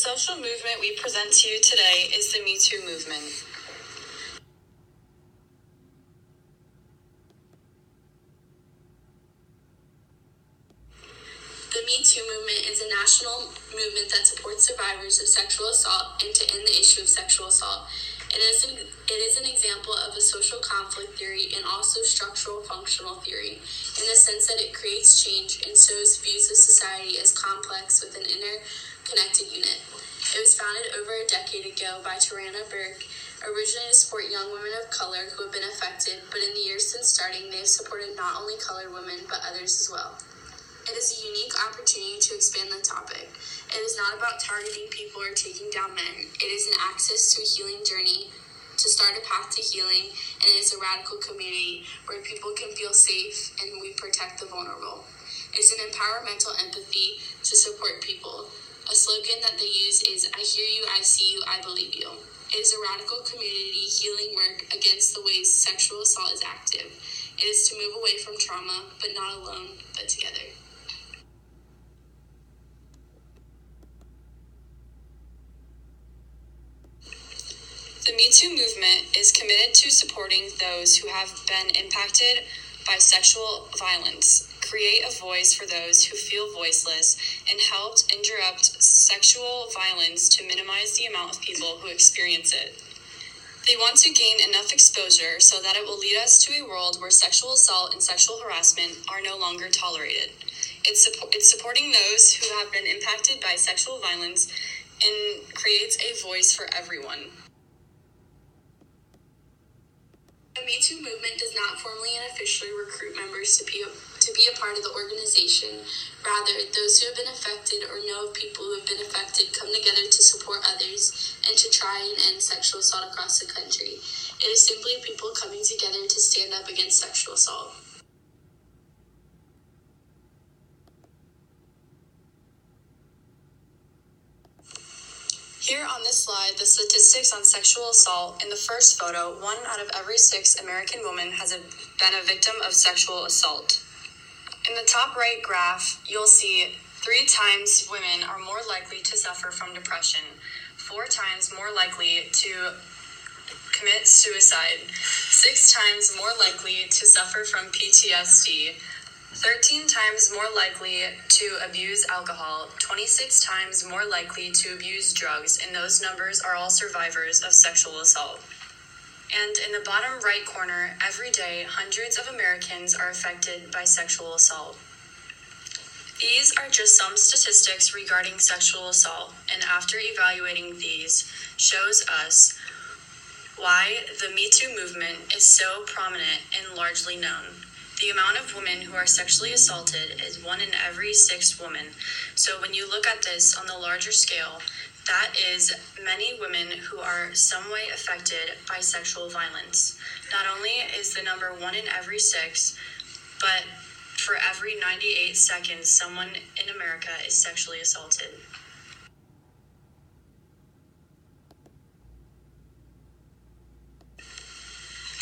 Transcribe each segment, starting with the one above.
social movement we present to you today is the Me Too movement. The Me Too movement is a national movement that supports survivors of sexual assault and to end the issue of sexual assault. It is an example of a social conflict theory and also structural functional theory, in the sense that it creates change and shows views of society as complex with an interconnected unit. It was founded over a decade ago by Tarana Burke, originally to support young women of color who have been affected, but in the years since starting, they have supported not only colored women, but others as well. It is a unique opportunity to expand the topic. It is not about targeting people or taking down men. It is an access to a healing journey, to start a path to healing, and it is a radical community where people can feel safe and we protect the vulnerable. It's an empowermental empathy to support people. A slogan that they use is, "I hear you, I see you, I believe you." It is a radical community healing work against the ways sexual assault is active. It is to move away from trauma, but not alone, but together. The Me Too movement is committed to supporting those who have been impacted by sexual violence, create a voice for those who feel voiceless, and help interrupt sexual violence to minimize the amount of people who experience it. They want to gain enough exposure so that it will lead us to a world where sexual assault and sexual harassment are no longer tolerated. It's supporting those who have been impacted by sexual violence and creates a voice for everyone. The Me Too movement does not formally and officially recruit members to be a part of the organization. Rather, those who have been affected or know of people who have been affected come together to support others and to try and end sexual assault across the country. It is simply people coming together to stand up against sexual assault. Here on this slide, the statistics on sexual assault. In the first photo, 1 out of every 6 American women has been a victim of sexual assault. In the top right graph, you'll see 3 times women are more likely to suffer from depression, 4 times more likely to commit suicide, 6 times more likely to suffer from PTSD, 13 times more likely to abuse alcohol, 26 times more likely to abuse drugs, and those numbers are all survivors of sexual assault. And in the bottom right corner, every day, hundreds of Americans are affected by sexual assault. These are just some statistics regarding sexual assault, and after evaluating these, shows us why the Me Too movement is so prominent and largely known. The amount of women who are sexually assaulted is 1 in every 6 women. So when you look at this on the larger scale, that is many women who are some way affected by sexual violence. Not only is the number 1 in every 6, but for every 98 seconds, someone in America is sexually assaulted.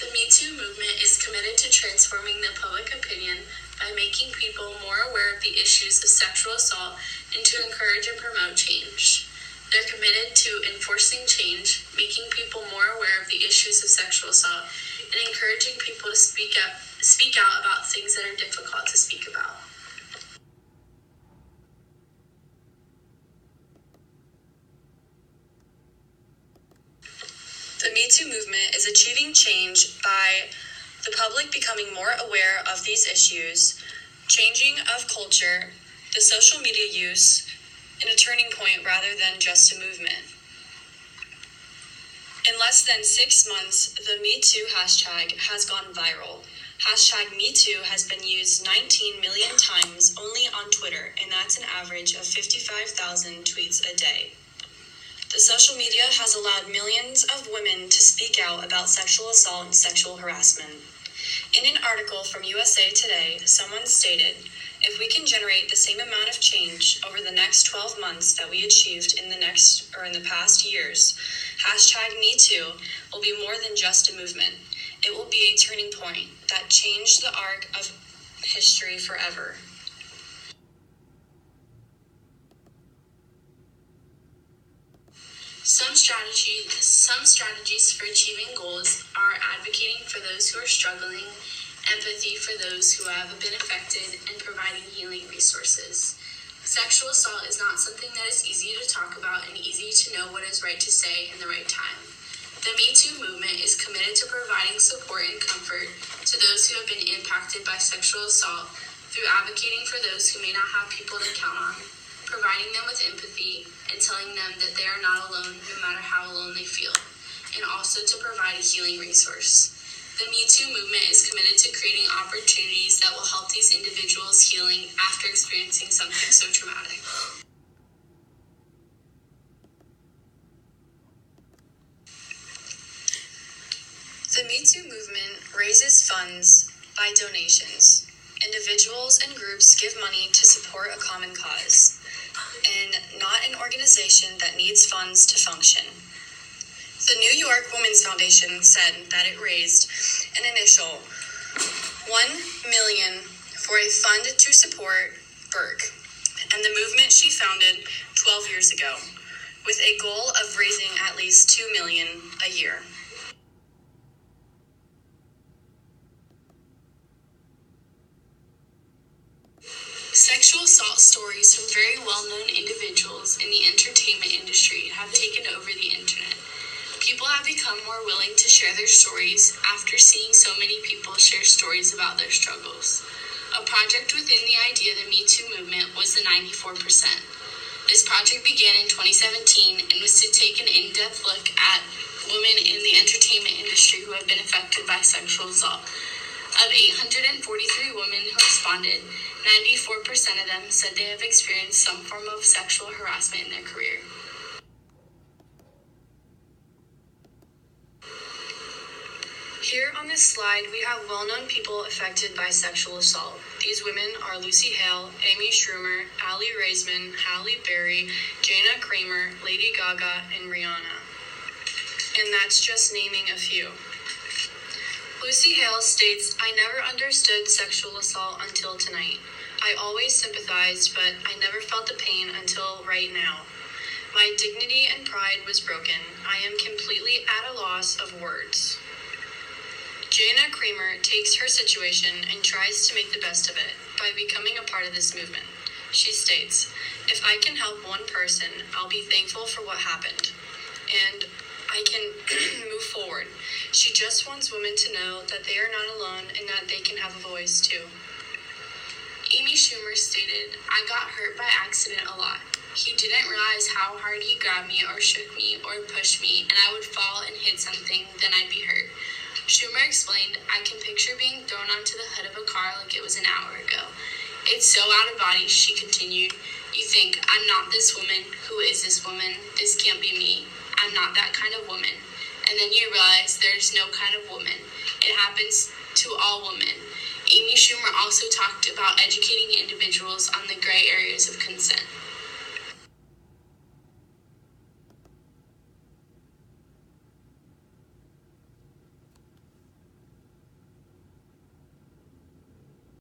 The Me Too movement is committed to transforming the public opinion by making people more aware of the issues of sexual assault and to encourage and promote change. They're committed to enforcing change, making people more aware of the issues of sexual assault, and encouraging people to speak out about things that are difficult to speak about. The Me Too movement is achieving change by the public becoming more aware of these issues, changing of culture, the social media use, and a turning point rather than just a movement. In less than 6 months, the Me Too hashtag has gone viral. Hashtag Me Too has been used 19 million times only on Twitter, and that's an average of 55,000 tweets a day. The social media has allowed millions of women to speak out about sexual assault and sexual harassment. In an article from USA Today, someone stated, "If we can generate the same amount of change over the next 12 months that we achieved in the past years, hashtag Me Too will be more than just a movement. It will be a turning point that changed the arc of history forever." Some strategies for achieving goals are advocating for those who are struggling, empathy for those who have been affected, and providing healing resources. Sexual assault is not something that is easy to talk about and easy to know what is right to say in the right time. The Me Too movement is committed to providing support and comfort to those who have been impacted by sexual assault through advocating for those who may not have people to count on, providing them with empathy, and telling them that they are not alone no matter how alone they feel, and also to provide a healing resource. The Me Too movement is committed to creating opportunities that will help these individuals healing after experiencing something so traumatic. The Me Too movement raises funds by donations. Individuals and groups give money to support a common cause, and not an organization that needs funds to function. The New York Women's Foundation said that it raised an initial $1 million for a fund to support Burke and the movement she founded 12 years ago, with a goal of raising at least $2 million a year. Sexual assault stories from very well-known individuals in the entertainment industry have taken over the internet. People have become more willing to share their stories after seeing so many people share stories about their struggles. A project within the idea of the Me Too movement was the 94%. This project began in 2017 and was to take an in-depth look at women in the entertainment industry who have been affected by sexual assault. Of 843 women who responded, 94% of them said they have experienced some form of sexual harassment in their career. Here on this slide, we have well-known people affected by sexual assault. These women are Lucy Hale, Amy Schumer, Aly Raisman, Halle Berry, Jana Kramer, Lady Gaga, and Rihanna. And that's just naming a few. Lucy Hale states, "I never understood sexual assault until tonight. I always sympathized, but I never felt the pain until right now. My dignity and pride was broken. I am completely at a loss of words." Jana Kramer takes her situation and tries to make the best of it by becoming a part of this movement. She states, "If I can help one person, I'll be thankful for what happened. And I can move forward." She just wants women to know that they are not alone and that they can have a voice too. Amy Schumer stated, "I got hurt by accident a lot. He didn't realize how hard he grabbed me or shook me or pushed me, and I would fall and hit something, then I'd be hurt." Schumer explained, "I can picture being thrown onto the hood of a car like it was an hour ago. It's so out of body," she continued. "You think, I'm not this woman. Who is this woman? This can't be me. I'm not that kind of woman. And then you realize there's no kind of woman. It happens to all women." Amy Schumer also talked about educating individuals on the gray areas of consent.